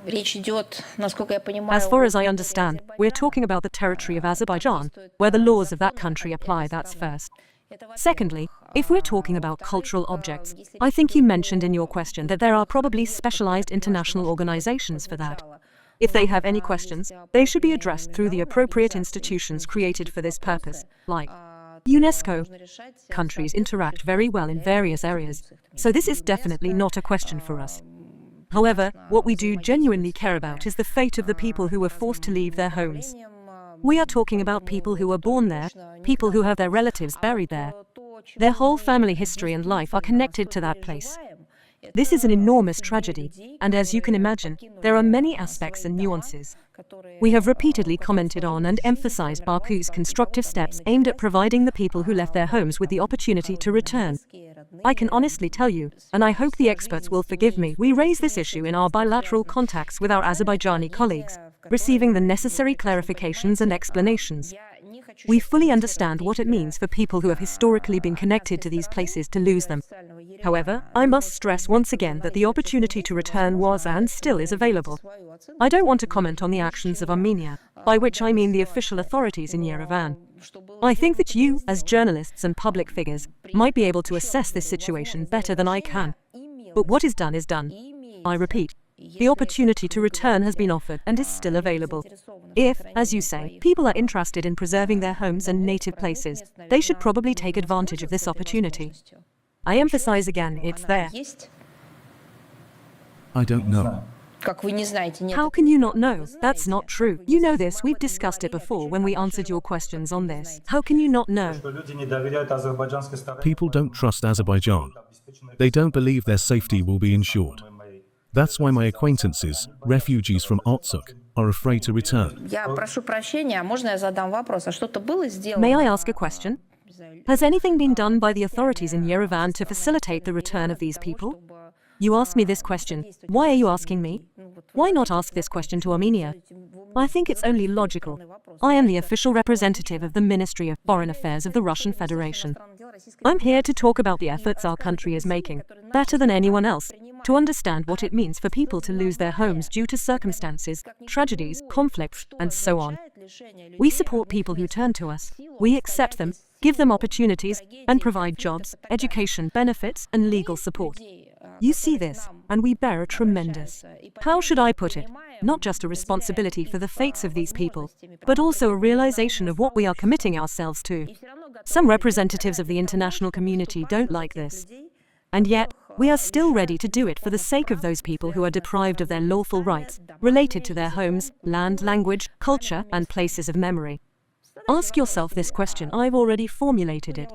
As far as I understand, we're talking about the territory of Azerbaijan, where the laws of that country apply, that's first. Secondly, if we're talking about cultural objects, I think you mentioned in your question that there are probably specialized international organizations for that. If they have any questions, they should be addressed through the appropriate institutions created for this purpose, like UNESCO. Countries interact very well in various areas, so this is definitely not a question for us. However, what we do genuinely care about is the fate of the people who were forced to leave their homes. We are talking about people who were born there, people who have their relatives buried there. Their whole family history and life are connected to that place. This is an enormous tragedy, and as you can imagine, there are many aspects and nuances. We have repeatedly commented on and emphasized Baku's constructive steps aimed at providing the people who left their homes with the opportunity to return. I can honestly tell you, and I hope the experts will forgive me, we raise this issue in our bilateral contacts with our Azerbaijani colleagues, receiving the necessary clarifications and explanations. We fully understand what it means for people who have historically been connected to these places to lose them. However, I must stress once again that the opportunity to return was and still is available. I don't want to comment on the actions of Armenia, by which I mean the official authorities in Yerevan. I think that you, as journalists and public figures, might be able to assess this situation better than I can. But what is done is done. I repeat, the opportunity to return has been offered and is still available. If, as you say, people are interested in preserving their homes and native places, they should probably take advantage of this opportunity. I emphasize again, it's there. I don't know. How can you not know? That's not true. You know this, we've discussed it before when we answered your questions on this. How can you not know? People don't trust Azerbaijan. They don't believe their safety will be ensured. That's why my acquaintances, refugees from Artsukh, are afraid to return. May I ask a question? Has anything been done by the authorities in Yerevan to facilitate the return of these people? You asked me this question. Why are you asking me? Why not ask this question to Armenia? I think it's only logical. I am the official representative of the Ministry of Foreign Affairs of the Russian Federation. I'm here to talk about the efforts our country is making, better than anyone else, to understand what it means for people to lose their homes due to circumstances, tragedies, conflicts, and so on. We support people who turn to us. We accept them, give them opportunities, and provide jobs, education, benefits, and legal support. You see this, and we bear a tremendous, how should I put it, not just a responsibility for the fates of these people, but also a realization of what we are committing ourselves to. Some representatives of the international community don't like this. And yet, we are still ready to do it for the sake of those people who are deprived of their lawful rights, related to their homes, land, language, culture, and places of memory. Ask yourself this question, I've already formulated it.